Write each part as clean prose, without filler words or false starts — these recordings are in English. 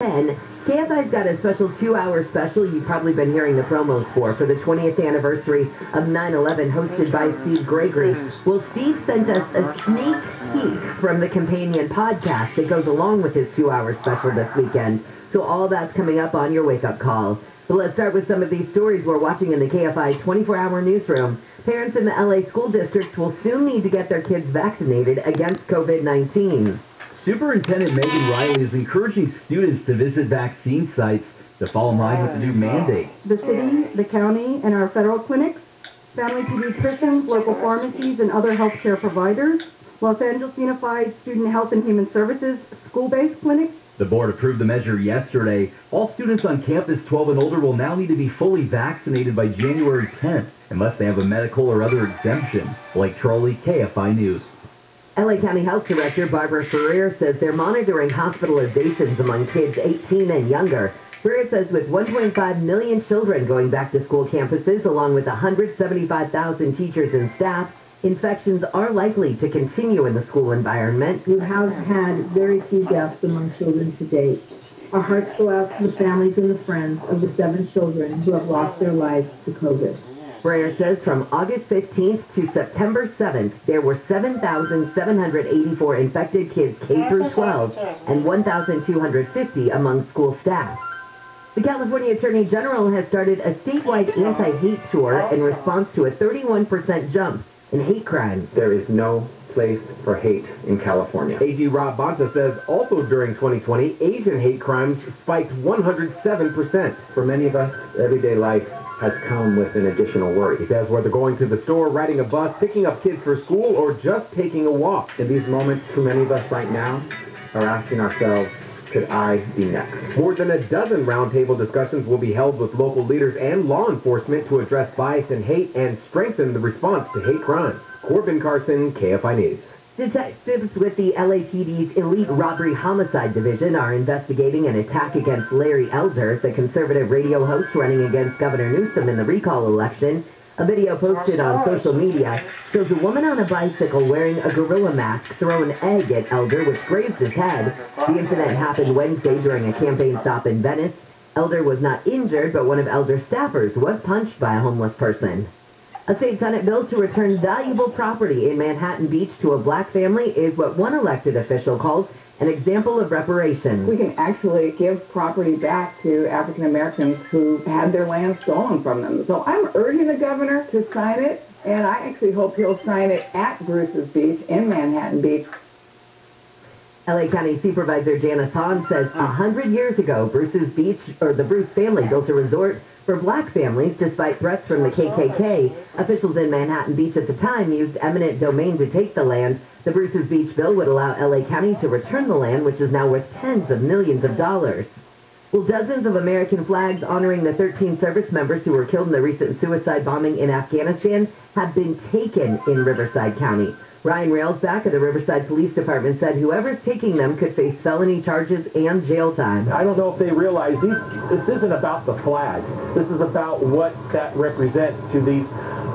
10. KFI's got a special 2-hour special you've probably been hearing the promos for the 20th anniversary of 9/11, hosted by Steve Gregory. Well, Steve sent us a sneak peek from the companion podcast that goes along with his 2-hour special this weekend. So all that's coming up on your wake-up call. But let's start with some of these stories we're watching in the KFI 24-hour newsroom. Parents in the LA school district will soon need to get their kids vaccinated against COVID-19. Superintendent Megan Riley is encouraging students to visit vaccine sites to fall in line with the new mandate. The city, the county, and our federal clinics, family pediatricians, local pharmacies, and other healthcare providers, Los Angeles Unified Student Health and Human Services school-based clinics. The board approved the measure yesterday. All students on campus 12 and older will now need to be fully vaccinated by January 10th, unless they have a medical or other exemption. Blake Trolley, KFI News. LA County Health Director Barbara Ferrer says they're monitoring hospitalizations among kids 18 and younger. Ferrer says with 1.5 million children going back to school campuses, along with 175,000 teachers and staff, infections are likely to continue in the school environment. We have had very few deaths among children to date. Our hearts go out to the families and the friends of the 7 children who have lost their lives to COVID. Ferrer says from August 15th to September 7th, there were 7,784 infected kids K through 12 and 1,250 among school staff. The California Attorney General has started a statewide anti-hate tour in response to a 31% jump in hate crimes. There is no place for hate in California. AG Rob Bonta says also during 2020, Asian hate crimes spiked 107%. For many of us, everyday life has come with an additional worry. He says whether going to the store, riding a bus, picking up kids for school, or just taking a walk. In these moments, too many of us right now are asking ourselves, could I be next? More than a dozen roundtable discussions will be held with local leaders and law enforcement to address bias and hate and strengthen the response to hate crimes. Corbin Carson, KFI News. Detectives with the LAPD's Elite Robbery Homicide Division are investigating an attack against Larry Elder, the conservative radio host running against Governor Newsom in the recall election. A video posted on social media shows a woman on a bicycle wearing a gorilla mask throw an egg at Elder, which grazed his head. The incident happened Wednesday during a campaign stop in Venice. Elder was not injured, but one of Elder's staffers was punched by a homeless person. A state Senate bill to return valuable property in Manhattan Beach to a black family is what one elected official calls an example of reparations. We can actually give property back to African Americans who had their land stolen from them. So I'm urging the governor to sign it, and I actually hope he'll sign it at Bruce's Beach in Manhattan Beach. LA County Supervisor Janice Hahn says 100 years ago, Bruce's Beach, or the Bruce family, built a resort for black families despite threats from the KKK. Officials in Manhattan Beach at the time used eminent domain to take the land. The Bruce's Beach bill would allow LA County to return the land, which is now worth tens of millions of dollars. Well, dozens of American flags honoring the 13 service members who were killed in the recent suicide bombing in Afghanistan have been taken in Riverside County. Ryan Railsback of the Riverside Police Department said whoever's taking them could face felony charges and jail time. I don't know if they realize this isn't about the flag. This is about what that represents to these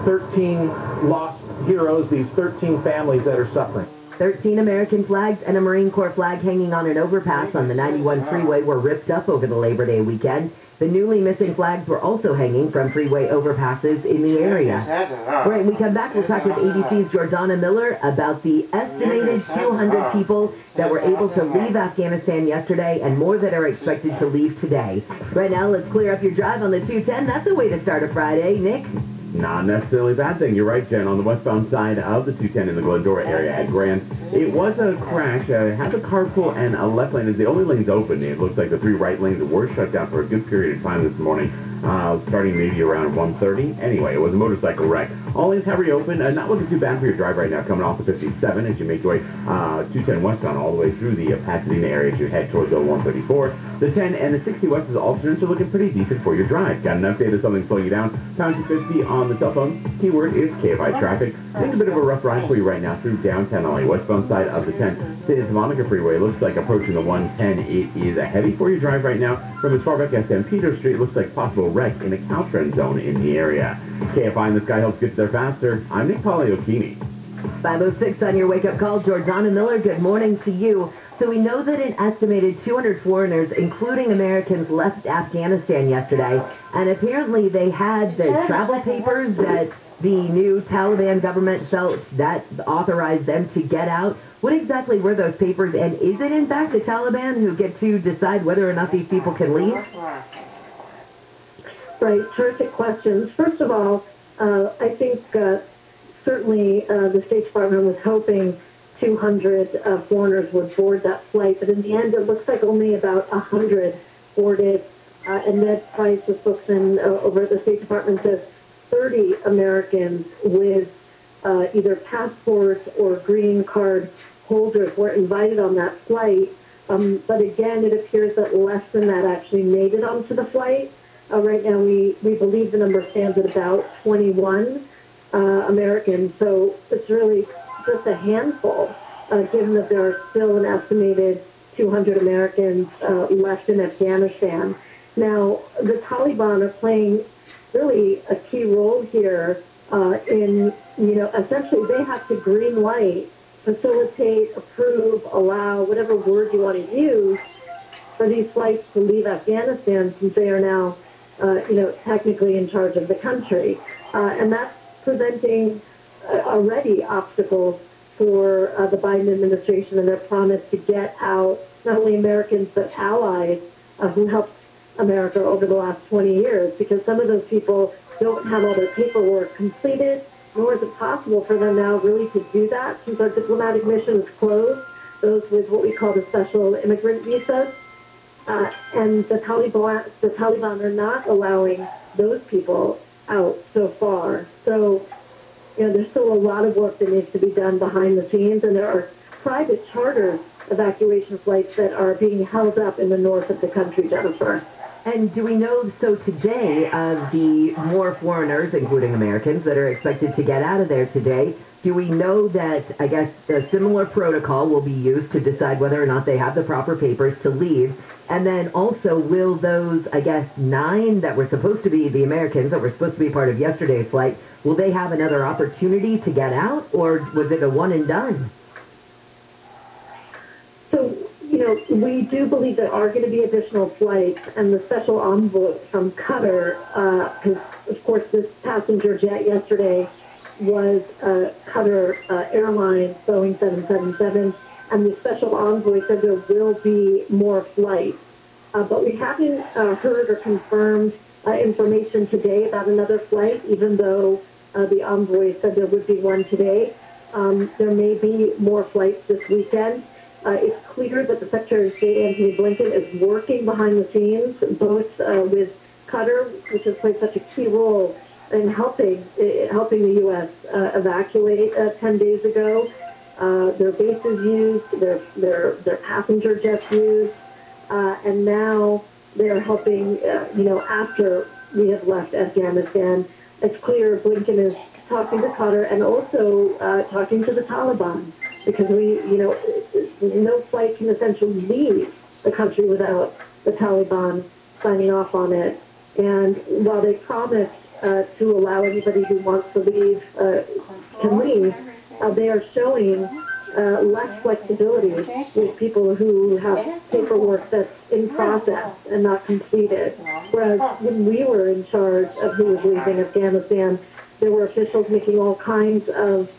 13 lost heroes, these 13 families that are suffering. 13 American flags and a Marine Corps flag hanging on an overpass on the 91 freeway were ripped up over the Labor Day weekend. The newly missing flags were also hanging from freeway overpasses in the area. All right, when we come back, we'll talk with ABC's Jordana Miller about the estimated 200 people that were able to leave Afghanistan yesterday and more that are expected to leave today. Right now, let's clear up your drive on the 210. That's a way to start a Friday. Nick? Not necessarily a bad thing. You're right, Jen. On the westbound side of the 210 in the Glendora area at Grand, it was a crash. Had the carpool and a left lane is the only lanes open. It looks like the 3 right lanes were shut down for a good period of time this morning, starting maybe around 1:30. Anyway, it was a motorcycle wreck. All lanes have reopened. Not looking too bad for your drive right now, coming off the 57 as you make your way 210 westbound all the way through the Pasadena area as you head towards the 134. The 10 and the 60 west is alternates are looking pretty decent for your drive. Got an update of something slowing you down. Pound 250 on the cell phone. Keyword is KFI traffic. It's a bit of a rough ride for you right now through downtown LA. Westbound side of the 10. Santa Monica Freeway looks like approaching the 110. It is a heavy for your drive right now. From as far back as San Pedro Street, looks like possible wreck in a Caltran zone in the area. KFI in the sky helps get you there faster. I'm Nick Poliokini. 5:06 on your wake-up call. Jordana Miller, good morning to you. So we know that an estimated 200 foreigners, including Americans, left Afghanistan yesterday, and apparently they had the travel papers that the new Taliban government felt that authorized them to get out. What exactly were those papers, and is it in fact the Taliban who get to decide whether or not these people can leave? Right, terrific questions. First of all, I think certainly the State Department was hoping 200 foreigners would board that flight, but in the end, it looks like only about 100 boarded. And Ned Price, the spokesman over at the State Department, says 30 Americans with either passports or green card holders were invited on that flight. But again, it appears that less than that actually made it onto the flight. Right now, we believe the number stands at about 21 Americans. So it's really just a handful, given that there are still an estimated 200 Americans left in Afghanistan. Now, the Taliban are playing really a key role here in, essentially they have to green light, facilitate, approve, allow, whatever word you want to use, for these flights to leave Afghanistan, since they are now, technically in charge of the country. And that's presenting already obstacles for the Biden administration and their promise to get out not only Americans but allies who helped America over the last 20 years, because some of those people don't have all their paperwork completed, nor is it possible for them now really to do that since our diplomatic mission is closed, those with what we call the special immigrant visas. And the Taliban are not allowing those people out so far. So, there's still a lot of work that needs to be done behind the scenes, and there are private charter evacuation flights that are being held up in the north of the country, Jennifer. And do we know, so today, of the more foreigners, including Americans, that are expected to get out of there today, do we know that, I guess, a similar protocol will be used to decide whether or not they have the proper papers to leave? And then also, will those, 9 that were supposed to be the Americans, that were supposed to be part of yesterday's flight, will they have another opportunity to get out, or was it a one and done? So, we do believe there are going to be additional flights, and the special envoy from Qatar, because, of course, this passenger jet yesterday was Qatar Airlines Boeing 777, and the special envoy said there will be more flights. But we haven't heard or confirmed information today about another flight, even though the envoy said there would be one today. There may be more flights this weekend. It's clear that the Secretary of State, Anthony Blinken, is working behind the scenes, both with Qatar, which has played such a key role in helping the U.S. Evacuate 10 days ago. Their bases used, their passenger jets used, and now they're helping, after we have left Afghanistan. It's clear Blinken is talking to Qatar and also talking to the Taliban, because no flight can essentially leave the country without the Taliban signing off on it. And while they promised to allow anybody who wants to leave can leave, they are showing less flexibility with people who have paperwork that's in process and not completed. Whereas when we were in charge of who was leaving Afghanistan, there were officials making all kinds of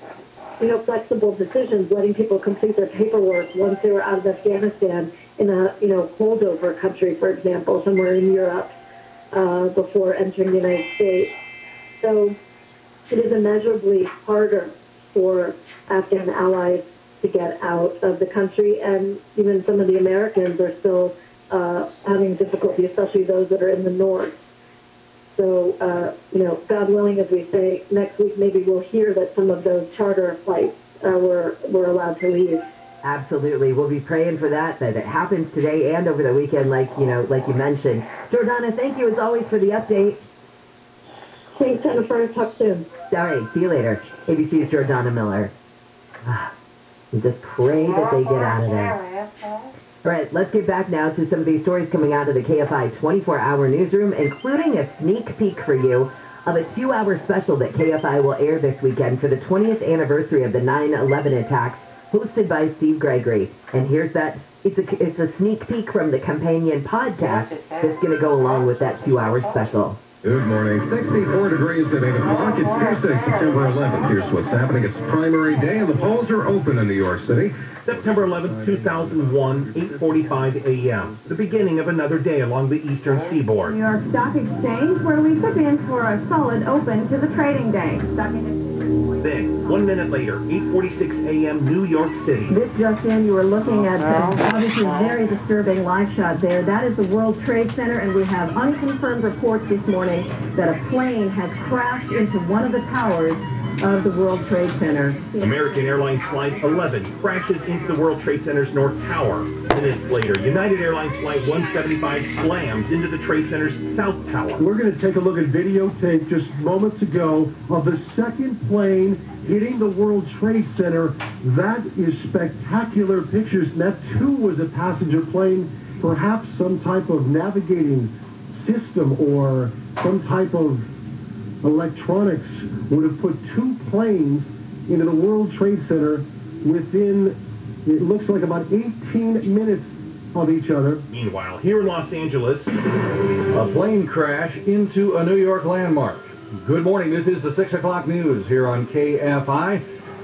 flexible decisions, letting people complete their paperwork once they were out of Afghanistan in a, holdover country, for example, somewhere in Europe, before entering the United States. So it is immeasurably harder for Afghan allies to get out of the country, and even some of the Americans are still having difficulty, especially those that are in the north. So, God willing, as we say, next week maybe we'll hear that some of those charter flights were allowed to leave. Absolutely. We'll be praying for that it happens today and over the weekend, like you mentioned. Jordana, thank you as always for the update. Thanks, Jennifer. Talk soon. All right, see you later. ABC's Jordana Miller. We just pray that they get out of there. All right, let's get back now to some of these stories coming out of the KFI 24-hour newsroom, including a sneak peek for you of a 2-hour special that KFI will air this weekend for the 20th anniversary of the 9/11 attacks, hosted by Steve Gregory. And here's that It's a sneak peek from the companion podcast that's going to go along with that 2-hour special. Good morning. 64 degrees at 8 o'clock. It's Tuesday, September 11th. Here's what's happening. It's primary day, and the polls are open in New York City. September 11th, 2001, 8:45 a.m. The beginning of another day along the eastern seaboard. New York Stock Exchange, where we sit in for a solid open to the trading day. Then, 1 minute later, 8:46 a.m., New York City. This just in, you are looking at obviously a very disturbing live shot there. That is the World Trade Center, and we have unconfirmed reports this morning that a plane has crashed into one of the towers of the World Trade Center. American Airlines Flight 11 crashes into the World Trade Center's North Tower. Minutes later, United Airlines Flight 175 slams into the Trade Center's South Tower. We're going to take a look at videotape just moments ago of the second plane hitting the World Trade Center. That is spectacular pictures. And that, too, was a passenger plane, perhaps some type of navigating system or some type of electronics would have put two planes into the World Trade Center within, it looks like, about 18 minutes of each other. Meanwhile, here in Los Angeles, a plane crash into a New York landmark. Good morning. This is the 6 o'clock news here on KFI.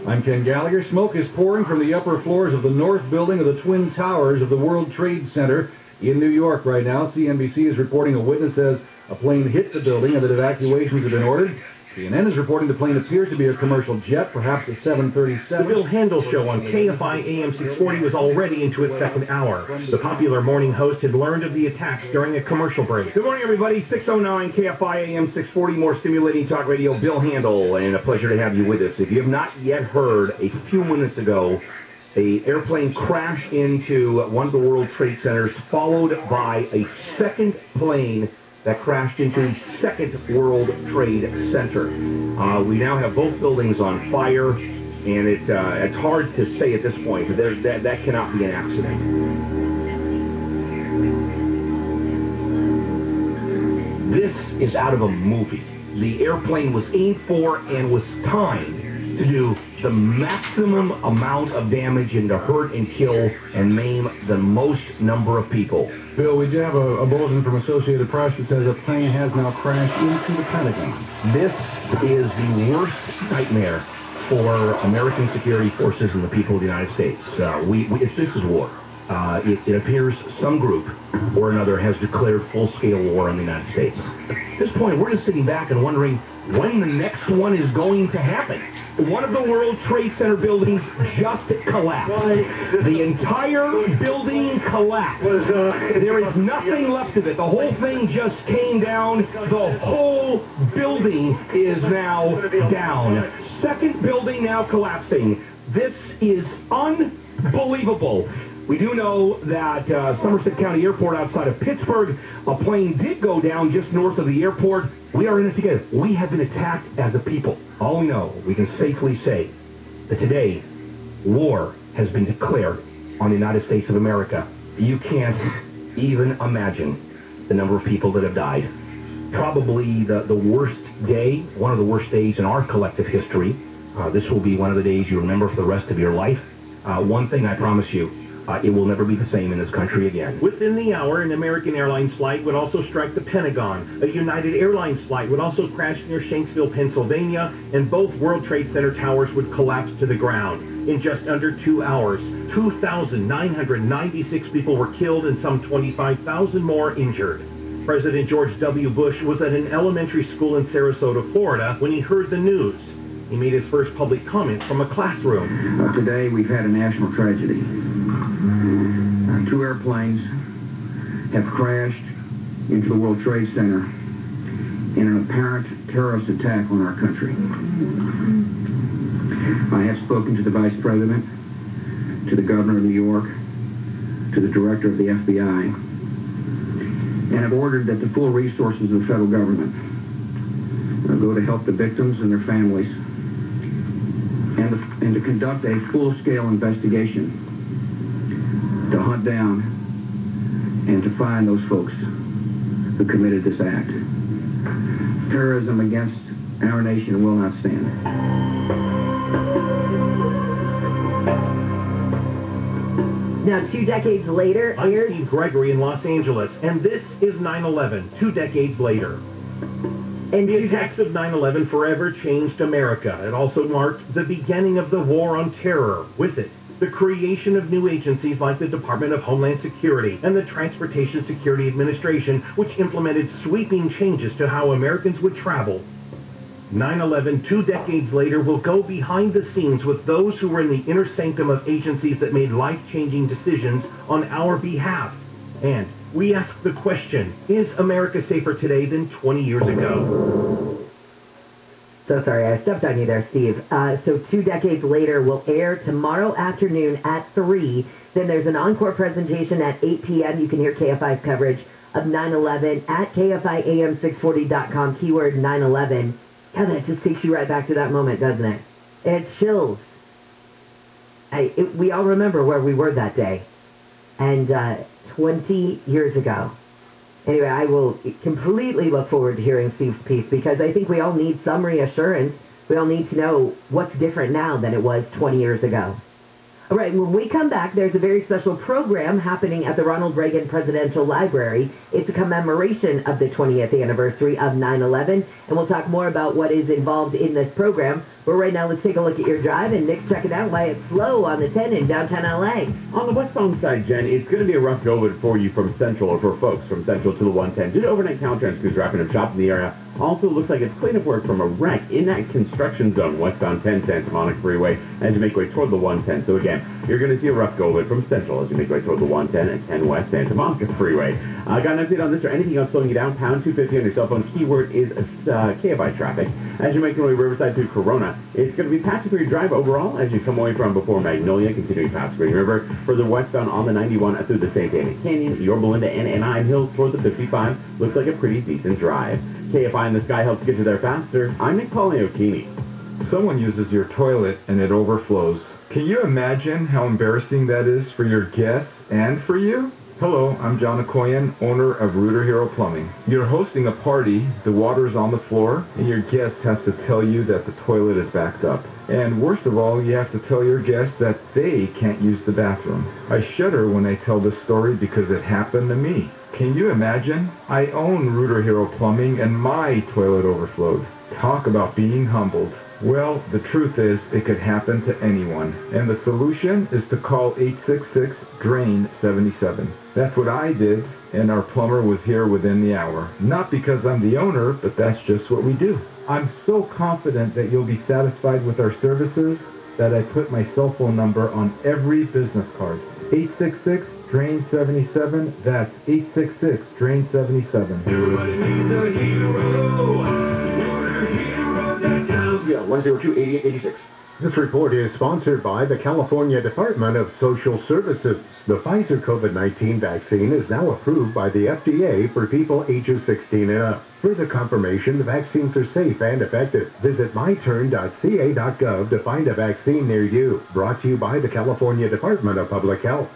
I'm Ken Gallagher. Smoke is pouring from the upper floors of the north building of the Twin Towers of the World Trade Center in New York right now. CNBC is reporting a witness says a plane hit the building and that evacuations have been ordered. CNN is reporting the plane appears to be a commercial jet, perhaps a 737. The Bill Handel Show on KFI AM 640 was already into its second hour. The popular morning host had learned of the attacks during a commercial break. Good morning, everybody. 609 KFI AM 640, more stimulating talk radio. Bill Handel, and a pleasure to have you with us. If you have not yet heard, a few minutes ago, an airplane crashed into one of the World Trade Centers, followed by a second plane that crashed into the second World Trade Center. We now have both buildings on fire, and it's hard to say at this point, but that cannot be an accident. This is out of a movie. The airplane was aimed for and was timed to do the maximum amount of damage and to hurt and kill and maim the most number of people. Bill, we do have a bulletin from Associated Press that says a plane has now crashed into the Pentagon. This is the worst nightmare for American security forces and the people of the United States. This is war. It appears some group or another has declared full-scale war on the United States. At this point, we're just sitting back and wondering when the next one is going to happen. One of the World Trade Center buildings just collapsed. The entire building collapsed. There is nothing left of it. The whole thing just came down. The whole building is now down. Second building now collapsing. This is unbelievable. We do know that Somerset County Airport outside of Pittsburgh, a plane did go down just north of the airport. We are in it together. We have been attacked as a people. All we know, we can safely say that today, war has been declared on the United States of America. You can't even imagine the number of people that have died. Probably the worst day, one of the worst days in our collective history. This will be one of the days you remember for the rest of your life. One thing I promise you, it will never be the same in this country again. Within the hour, an American Airlines flight would also strike the Pentagon. A United Airlines flight would also crash near Shanksville, Pennsylvania, and both World Trade Center towers would collapse to the ground. In just under 2 hours, 2,996 people were killed and some 25,000 more injured. President George W. Bush was at an elementary school in Sarasota, Florida, when he heard the news. He made his first public comment from a classroom. Today, we've had a national tragedy. 2 airplanes have crashed into the World Trade Center in an apparent terrorist attack on our country. I have spoken to the Vice President, to the Governor of New York, to the Director of the FBI, and have ordered that the full resources of the federal government go to help the victims and their families and to conduct a full-scale investigation to hunt down and to find those folks who committed this act. Terrorism against our nation will not stand. Now, 2 decades later, I'm Steve Gregory in Los Angeles, and this is 9/11, 2 decades later. And the attacks of 9/11 forever changed America. It also marked the beginning of the war on terror. With it, the creation of new agencies like the Department of Homeland Security and the Transportation Security Administration, which implemented sweeping changes to how Americans would travel. 9/11, 2 decades later, will go behind the scenes with those who were in the inner sanctum of agencies that made life-changing decisions on our behalf. And we ask the question, is America safer today than 20 years ago? So sorry, I stepped on you there, Steve. So 2 decades later will air tomorrow afternoon at 3. Then there's an encore presentation at 8 p.m. You can hear KFI's coverage of 9/11 at KFIAM640.com, keyword 9/11. God, that just takes you right back to that moment, doesn't it? It chills. We all remember where we were that day. And 20 years ago. Anyway, I will completely look forward to hearing Steve's piece because I think we all need some reassurance. We all need to know what's different now than it was 20 years ago. All right, when we come back, there's a very special program happening at the Ronald Reagan Presidential Library. It's a commemoration of the 20th anniversary of 9/11, and we'll talk more about what is involved in this program. But right now, let's take a look at your drive, and Nick's checking out why it's slow on the 10 in downtown LA. On the westbound side, Jen, it's going to be a rough go of it for you from Central, or for folks from Central to the 110. Due to overnight Caltrans crews wrapping up shop in the area. Also looks like it's cleanup work from a wreck in that construction zone, westbound 10 Santa Monica Freeway, as you make way toward the 110. So again, you're going to see a rough go of it from Central as you make way toward the 110 and 10 West Santa Monica Freeway. Got an update on this or anything else slowing you down? Pound 250 on your cell phone. Keyword is KFI traffic. As you make your way Riverside to Corona, it's going to be patchy for your drive overall as you come away from before Magnolia, continuing past Green River, further westbound on the 91 through the St. Annie Canyon, Yorba Linda, and Anaheim Hills toward the 55. Looks like a pretty decent drive. KFI in the Sky helps get you there faster. I'm Nick Poliokini. Someone uses your toilet and it overflows. Can you imagine how embarrassing that is for your guests and for you? Hello, I'm John Okoyan, owner of Rooter Hero Plumbing. You're hosting a party, the water is on the floor, and your guest has to tell you that the toilet is backed up. And worst of all, you have to tell your guests that they can't use the bathroom. I shudder when I tell this story because it happened to me. Can you imagine? I own Rooter Hero Plumbing and my toilet overflowed. Talk about being humbled. Well, the truth is, it could happen to anyone. And the solution is to call 866-DRAIN-77. That's what I did, and our plumber was here within the hour. Not because I'm the owner, but that's just what we do. I'm so confident that you'll be satisfied with our services that I put my cell phone number on every business card. 866-DRAIN-77. That's 866-DRAIN-77. Everybody needs a hero. Yeah, 102-8886. This report is sponsored by the California Department of Social Services. The Pfizer COVID-19 vaccine is now approved by the FDA for people ages 16 and up. Further confirmation the vaccines are safe and effective. Visit myturn.ca.gov to find a vaccine near you. Brought to you by the California Department of Public Health.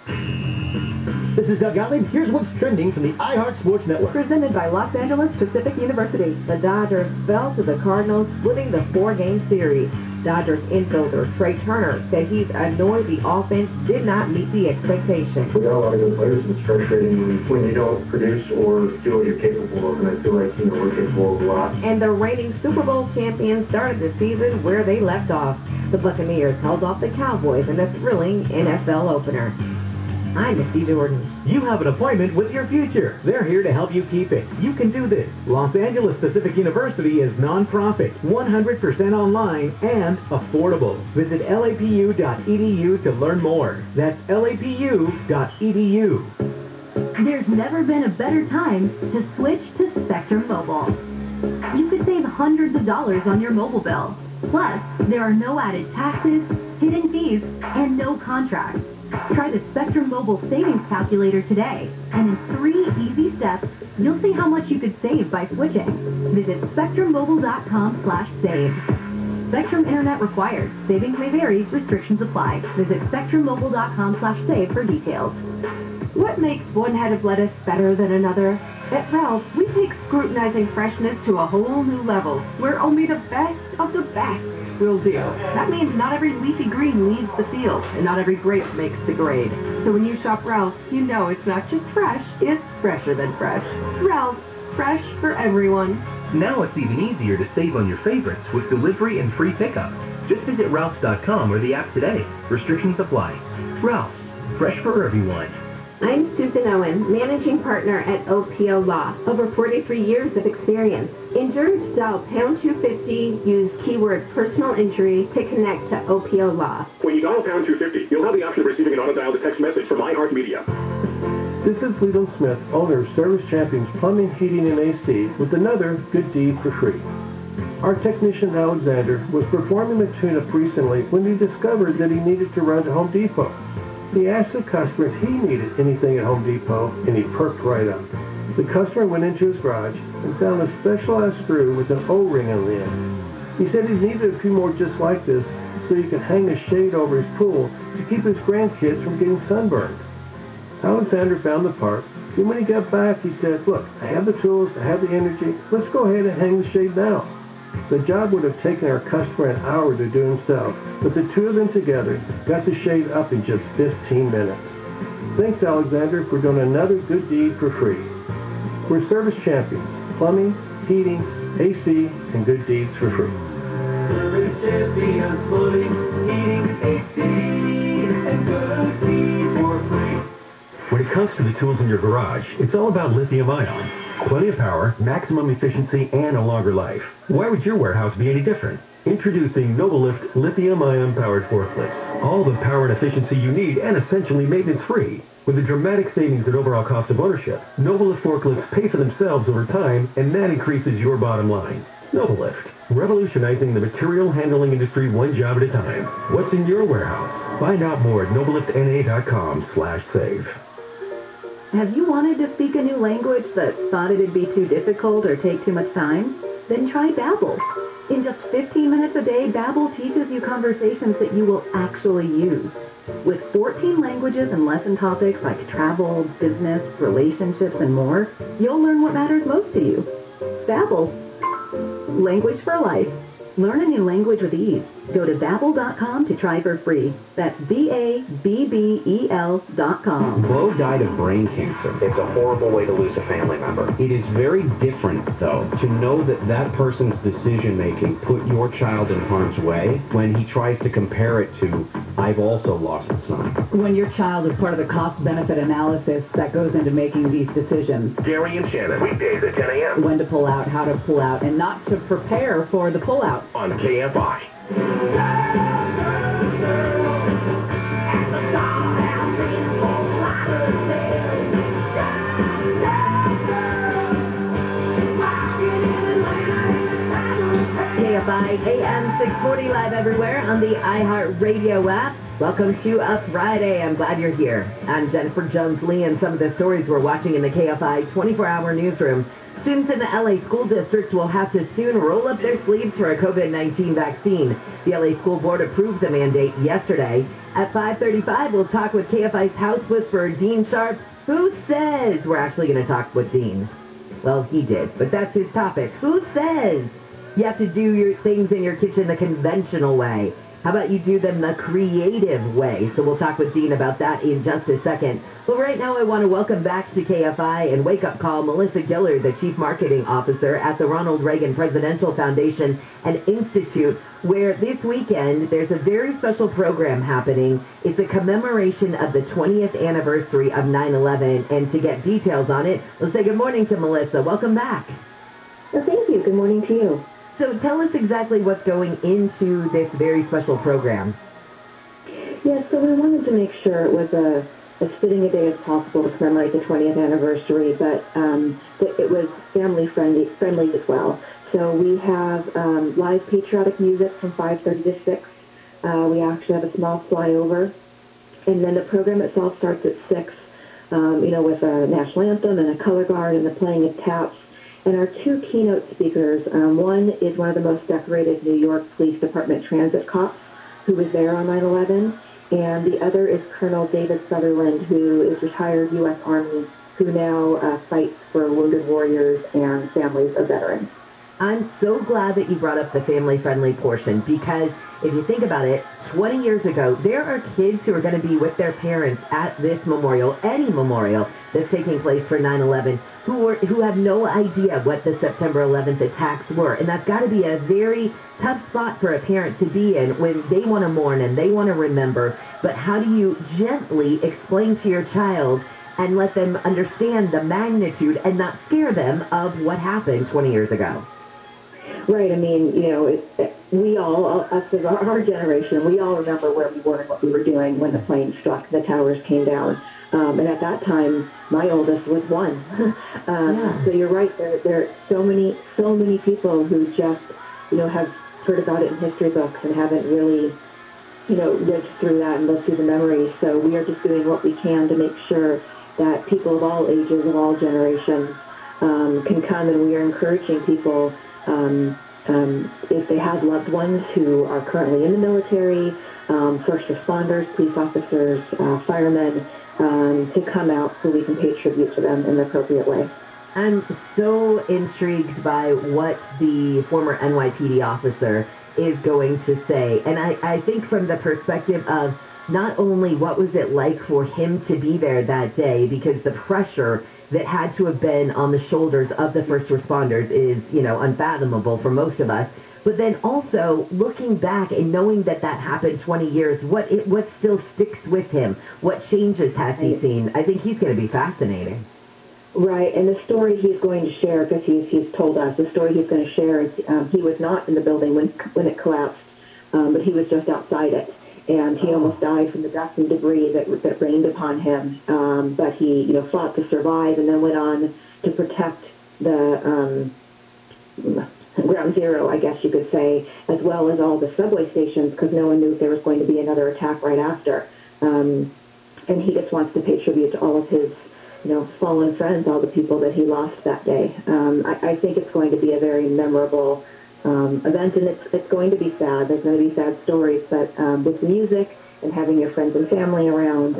This is Doug Gottlieb. Here's what's trending from the iHeart Sports Network. Presented by Los Angeles Pacific University, the Dodgers fell to the Cardinals, splitting the 4-game series. Dodgers infielder Trey Turner said he's annoyed the offense did not meet the expectation. We got a lot of good players. It's frustrating when you don't produce or do what you're capable of, and I feel like, we're capable of a lot. And the reigning Super Bowl champions started the season where they left off. The Buccaneers held off the Cowboys in a thrilling NFL opener. I'm Misty Jordan. You have an appointment with your future. They're here to help you keep it. You can do this. Los Angeles Pacific University is nonprofit, 100% online, and affordable. Visit lapu.edu to learn more. That's lapu.edu. There's never been a better time to switch to Spectrum Mobile. You could save hundreds of dollars on your mobile bill. Plus, there are no added taxes, hidden fees, and no contracts. Try the Spectrum Mobile Savings Calculator today, and in 3 easy steps, you'll see how much you could save by switching. Visit spectrummobile.com/save. Spectrum Internet required. Savings may vary. Restrictions apply. Visit spectrummobile.com/save for details. What makes one head of lettuce better than another? At Ralph's, we take scrutinizing freshness to a whole new level, where only the best of the best will do. That means not every leafy green leaves the field, and not every grape makes the grade. So when you shop Ralph's, you know it's not just fresh, it's fresher than fresh. Ralph's, fresh for everyone. Now it's even easier to save on your favorites with delivery and free pickup. Just visit Ralphs.com or the app today. Restrictions apply. Ralphs, fresh for everyone. I'm Susan Owen, managing partner at OPO Law. Over 43 years of experience. Insurance to dial pound 250, use keyword personal injury to connect to OPO Law. When you dial pound 250, you'll have the option of receiving an auto-dialed text message from iHeartMedia. This is Leland Smith, owner of Service Champions Plumbing, Heating, and AC, with another good deed for free. Our technician, Alexander, was performing the tune-up recently when he discovered that he needed to run to Home Depot. He asked the customer if he needed anything at Home Depot, and he perked right up. The customer went into his garage and found a specialized screw with an O-ring on the end. He said he needed a few more just like this so he could hang a shade over his pool to keep his grandkids from getting sunburned. Alexander found the part, and when he got back, he said, "Look, I have the tools, I have the energy, let's go ahead and hang the shade now." The job would have taken our customer an hour to do himself, but the two of them together got the shade up in just 15 minutes. Thanks, Alexander, for doing another good deed for free. We're Service Champions, plumbing, heating, AC, and good deeds for free. Service Champions, plumbing, heating, AC, and good deeds for free. When it comes to the tools in your garage, it's all about lithium-ion. Plenty of power, maximum efficiency, and a longer life. Why would your warehouse be any different? Introducing NovaLift lithium-ion powered forklifts. All the power and efficiency you need and essentially maintenance-free. With a dramatic savings in overall cost of ownership, NovaLift forklifts pay for themselves over time, and that increases your bottom line. NovaLift, revolutionizing the material handling industry one job at a time. What's in your warehouse? Find out more at NovaLiftNA.com/save. Have you wanted to speak a new language but thought it'd be too difficult or take too much time? Then try Babbel. In just 15 minutes a day, Babbel teaches you conversations that you will actually use. With 14 languages and lesson topics like travel, business, relationships, and more, you'll learn what matters most to you. Babbel. Language for life. Learn a new language with ease. Go to Babbel.com to try for free. That's BABBEL.com. Bo died of brain cancer. It's a horrible way to lose a family member. It is very different, though, to know that that person's decision-making put your child in harm's way when he tries to compare it to, I've also lost a son. When your child is part of the cost-benefit analysis that goes into making these decisions. Gary and Shannon, weekdays at 10 a.m. When to pull out, how to pull out, and not to prepare for the pullout. On KFI. KFI AM 640 live everywhere on the iHeartRadio app. Welcome to a Friday. I'm glad you're here. I'm Jennifer Jones-Lee, and some of the stories we're watching in the KFI 24-hour newsroom. Students in the LA school district will have to soon roll up their sleeves for a COVID-19 vaccine. The LA School Board approved the mandate yesterday. At 5:35, we'll talk with KFI's House Whisperer, Dean Sharp. Who says we're actually going to talk with Dean? Well, he did, but that's his topic. Who says you have to do your things in your kitchen the conventional way? How about you do them the creative way? So we'll talk with Dean about that in just a second. But right now I want to welcome back to KFI and Wake Up Call Melissa Gillard, the Chief Marketing Officer at the Ronald Reagan Presidential Foundation and Institute, where this weekend there's a very special program happening. It's a commemoration of the 20th anniversary of 9/11. And to get details on it, let's say good morning to Melissa. Welcome back. Well, thank you. Good morning to you. So tell us exactly what's going into this very special program. Yes, so we wanted to make sure it was as fitting a day as possible to commemorate the 20th anniversary, but that it was family-friendly as well. So we have live patriotic music from 5:30 to 6. We actually have a small flyover. And then the program itself starts at 6, with a national anthem and a color guard and the playing of taps. And our two keynote speakers, one is one of the most decorated New York Police Department transit cops who was there on 9/11, and the other is Colonel David Sutherland, who is retired U.S. Army, who now fights for wounded warriors and families of veterans. I'm so glad that you brought up the family-friendly portion, because if you think about it, 20 years ago, there are kids who are going to be with their parents at this memorial, any memorial that's taking place for 9/11, who have no idea what the September 11th attacks were. And that's got to be a very tough spot for a parent to be in when they want to mourn and they want to remember. But how do you gently explain to your child and let them understand the magnitude and not scare them of what happened 20 years ago? Right. I mean, we all, us as our generation, we all remember where we were and what we were doing when the plane struck, the towers came down. And at that time, my oldest was 1. So you're right. There are so many people who just, have heard about it in history books and haven't really, lived through that and lived through the memories. So we are just doing what we can to make sure that people of all ages, of all generations, can come, and we are encouraging people, if they have loved ones who are currently in the military, first responders, police officers, firemen, to come out so we can pay tribute to them in the appropriate way. I'm so intrigued by what the former NYPD officer is going to say. And I think from the perspective of not only what was it like for him to be there that day, because the pressure that had to have been on the shoulders of the first responders is, unfathomable for most of us. But then also looking back and knowing that happened 20 years, what still sticks with him? What changes has he seen? I think he's going to be fascinating. Right, and the story he's going to share, because he's told us, the story he's going to share is he was not in the building when it collapsed, but he was just outside it. And he almost died from the dust and debris that rained upon him. But he, fought to survive and then went on to protect the ground zero, I guess you could say, as well as all the subway stations, because no one knew if there was going to be another attack right after. And he just wants to pay tribute to all of his, fallen friends, all the people that he lost that day. I think it's going to be a very memorable event, and it's going to be sad. There's going to be sad stories, but with music and having your friends and family around,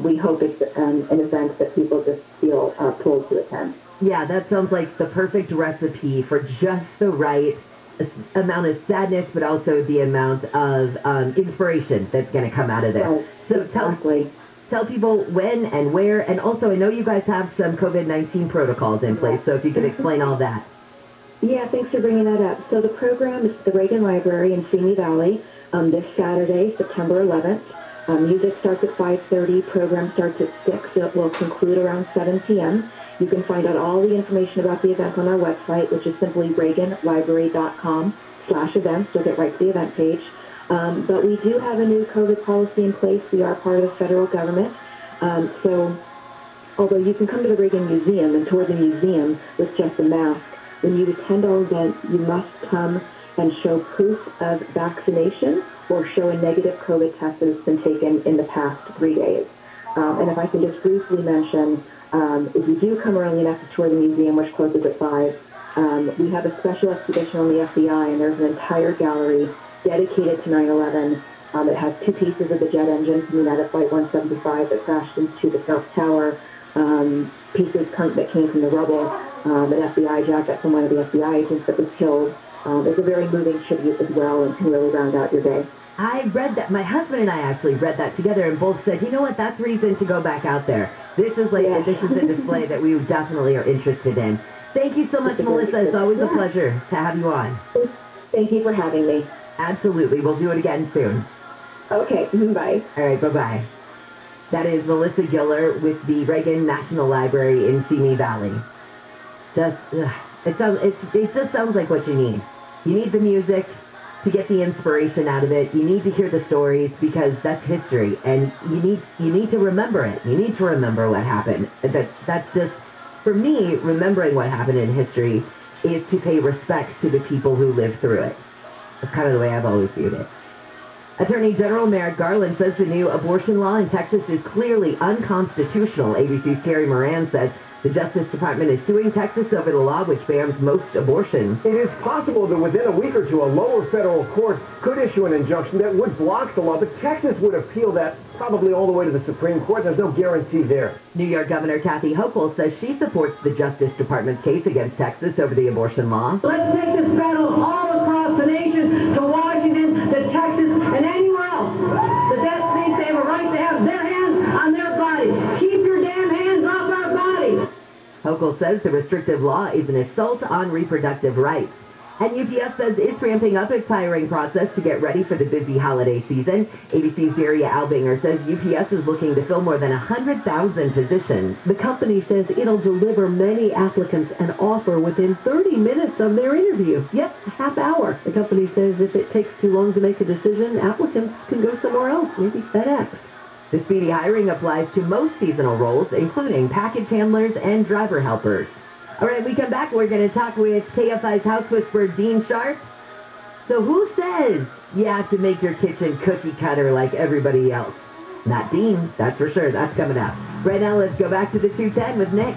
we hope it's an event that people just feel pulled to attend. Yeah, that sounds like the perfect recipe for just the right amount of sadness, but also the amount of inspiration that's going to come out of this. Right. So exactly. Tell people when and where, and also I know you guys have some COVID-19 protocols in place, so if you could explain all that. Yeah, thanks for bringing that up. So the program is at the Reagan Library in Simi Valley this Saturday, September 11th. Music starts at 5:30, program starts at 6, it will conclude around 7 p.m. You can find out all the information about the event on our website, which is simply reaganlibrary.com/events. You'll get right to the event page. But we do have a new COVID policy in place. We are part of the federal government. So although you can come to the Reagan Museum and tour the museum with just a mask, when you attend our event, you must come and show proof of vaccination or show a negative COVID test that has been taken in the past 3 days. And if I can just briefly mention, if you do come early enough to tour the museum, which closes at 5, we have a special exhibition on the FBI, and there's an entire gallery dedicated to 9/11. It has 2 pieces of the jet engine from United Flight 175 that crashed into the South Tower, pieces that came from the rubble, an FBI jacket from one of the FBI agents that was killed. It's a very moving tribute as well, and can really round out your day. I read that. My husband and I actually read that together and both said, you know what, that's reason to go back out there. This is this is a display that we definitely are interested in. Thank you so much, Melissa. It's always a pleasure to have you on. Thank you for having me. Absolutely. We'll do it again soon. Okay. Bye. All right. Bye-bye. That is Melissa Giller with the Reagan National Library in Simi Valley. It just sounds like what you need. You need the music to get the inspiration out of it. You need to hear the stories because that's history, and you need to remember it. You need to remember what happened. That's just, for me, remembering what happened in history is to pay respect to the people who lived through it. That's kind of the way I've always viewed it. Attorney General Merrick Garland says the new abortion law in Texas is clearly unconstitutional. ABC's Carrie Moran says The Justice Department is suing Texas over the law which bans most abortions. It is possible that within a week or two, a lower federal court could issue an injunction that would block the law, but Texas would appeal that probably all the way to the Supreme Court. There's no guarantee there. New York Governor Kfi Am says she supports the Justice Department's case against Texas over the abortion law. Let's take this battle all across the nation, to Washington, to Texas, and anywhere else. The death states they have a right to have their hands on their bodies. Keep your damn hands off our bodies. Hochul says the restrictive law is an assault on reproductive rights. And UPS says it's ramping up its hiring process to get ready for the busy holiday season. ABC's Jerry Albinger says UPS is looking to fill more than 100,000 positions. The company says it'll deliver many applicants an offer within 30 minutes of their interview. Yep, a half hour. The company says if it takes too long to make a decision, applicants can go somewhere else, maybe FedEx. The speedy hiring applies to most seasonal roles, including package handlers and driver helpers. All right, we come back. We're going to talk with KFI's House Whisperer, Dean Sharp. So who says you have to make your kitchen cookie cutter like everybody else? Not Dean, that's for sure. That's coming up. Right now, let's go back to the 210 with Nick.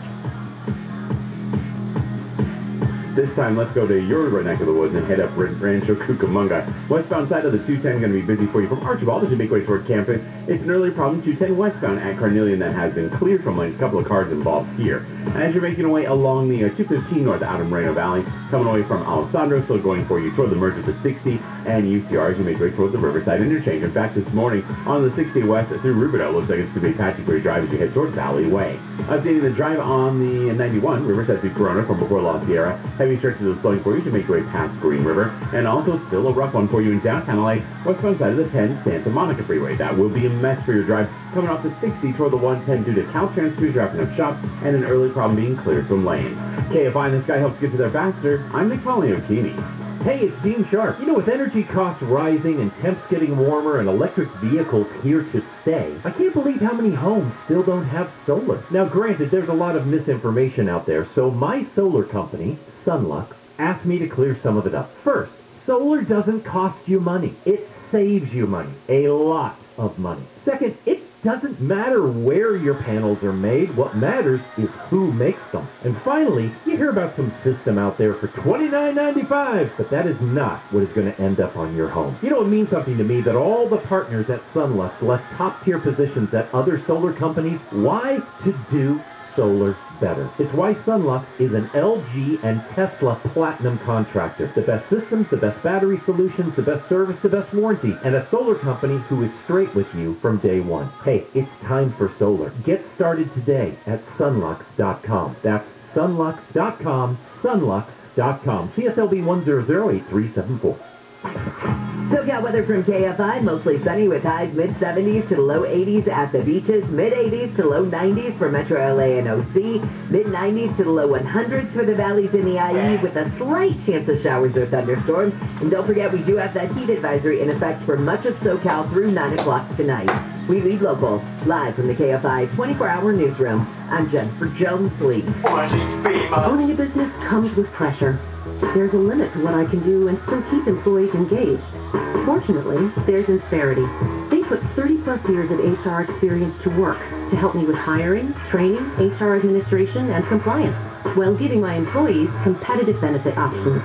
This time, let's go to your neck of the woods and head up Rancho Cucamonga. Westbound side of the 210 going to be busy for you from Archibald as you make way toward campus. It's an early problem, 210 westbound at Carnelian that has been cleared from lanes. A couple of cars involved here. As you're making your way along the 215 north out of Moreno Valley, coming away from Alessandro, still going for you toward the merge of the 60 and UCR as you make your way toward the Riverside interchange. In fact, this morning on the 60 west through Riverdale, looks like it's going to be patchy for your drive as you head towards Valley Way. Updating the drive on the 91, Riverside through Corona from before La Sierra. Heavy stretches of slowing for you to make your way past Green River, and also still a rough one for you in downtown LA, westbound side of the 10 Santa Monica Freeway. That will be a mess for your drive coming off the 60 toward the 110 due to Caltrans crews wrapping up shop and an early problem being cleared from lanes. KFI and this guy helps get you there faster. I'm Nick O'Keefe. Hey, it's Dean Sharp. You know, with energy costs rising and temps getting warmer and electric vehicles here to stay, I can't believe how many homes still don't have solar. Now, granted, there's a lot of misinformation out there, so my solar company, Sunlux, asked me to clear some of it up. First, solar doesn't cost you money. It saves you money. A lot of money. Second, it doesn't matter where your panels are made. What matters is who makes them. And finally, you hear about some system out there for $29.95, but that is not what is going to end up on your home. You know, it means something to me that all the partners at Sunlux left top-tier positions at other solar companies. Why? To do solar better. It's why Sunlux is an LG and Tesla Platinum contractor. The best systems, the best battery solutions, the best service, the best warranty, and a solar company who is straight with you from day one. Hey, it's time for solar. Get started today at sunlux.com. That's sunlux.com, sunlux.com. CSLB 1008374. SoCal weather from KFI, mostly sunny with highs mid-70s to the low 80s at the beaches, mid-80s to low 90s for Metro LA and OC, mid-90s to the low 100s for the valleys in the IE with a slight chance of showers or thunderstorms. And don't forget, we do have that heat advisory in effect for much of SoCal through 9 o'clock tonight. We lead local, live from the KFI 24-hour newsroom. I'm Jennifer Jones-Lee. Owning a business comes with pressure. There's a limit to what I can do and still keep employees engaged. Fortunately, there's Insperity. They put 30-plus years of HR experience to work to help me with hiring, training, HR administration, and compliance, while giving my employees competitive benefit options.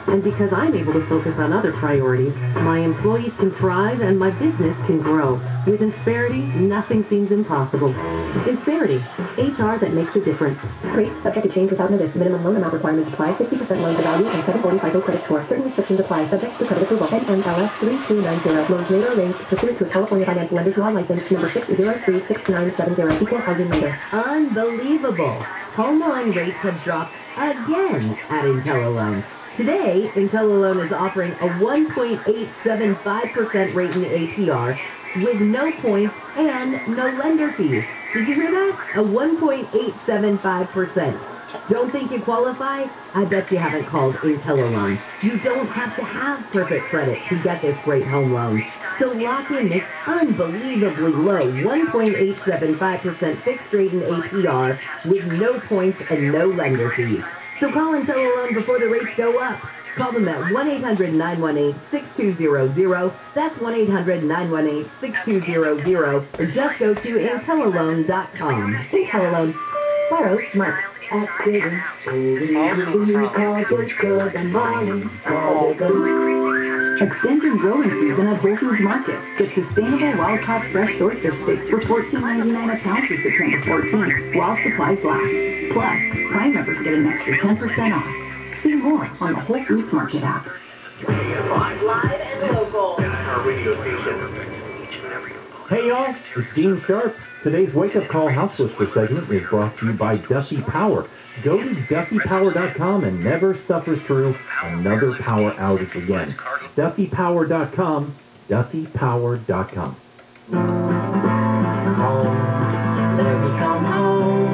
And because I'm able to focus on other priorities, my employees can thrive and my business can grow. With Insperity, nothing seems impossible. Insperity, HR that makes a difference. Rate subject to change without notice. Minimum loan amount requirements apply. 50% loan to value and 740 FICO credit score. Certain restrictions apply. Subject to credit approval. NMLS 3290. Loans made or arranged pursuant to a California Financial Lenders Law license number 6036970. Equal housing lender. Unbelievable. Home loan rates have dropped again at IntelliLoan. Today, IntelliLoan is offering a 1.875% rate in APR with no points and no lender fees. Did you hear that? A 1.875%. Don't think you qualify? I bet you haven't called IntelliLoan. You don't have to have perfect credit to get this great home loan. So lock in this unbelievably low 1.875% fixed rate in APR with no points and no lender fees. So call IntelliLoan before the rates go up. Call them at 1-800-918-6200. That's 1-800-918-6200. Or just go to IntelliLoan.com. IntelliLoan. Borrow smart. accident. Extend your grilling season at Whole Foods Market. Get sustainable wild-caught fresh oyster steaks for $14.99 a pound through September 14th, while supplies last. Plus, Prime members get an extra 10% off. See more on the Whole Foods Market app. Live and local. Hey y'all, it's Dean Sharp. Today's Wake Up Call House Whisper segment is brought to you by Duffy Power. Go to DuffyPower.com and never suffer through another power outage again. DuffyPower.com, DuffyPower.com. Let me come home.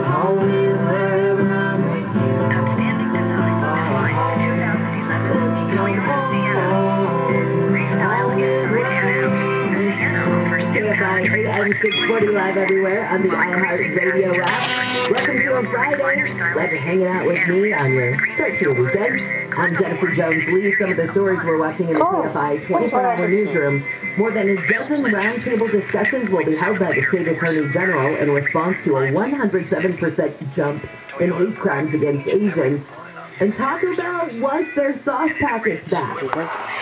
Home is wherever I'm with you. Outstanding design defines the 2011 Toyota Sienna. Restyle inside and out. The Sienna offers new KFI AM 640 live everywhere on the iHeartRadio app. Welcome to a Friday. Glad you're hanging out with me on your start to your weekend. I'm Jennifer Jones-Lee. Some of the stories we're watching in the KFI 24-hour newsroom. More than a dozen roundtable discussions will be held by the state attorney general in response to a 107% jump in hate crimes against Asians. And Taco Bell wants their sauce packets back.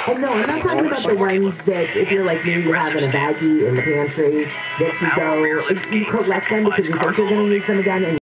And no, I'm not talking about the ones that, if you're like me, you have in a baggie in the pantry, that you collect them because you think you're going to use them again, and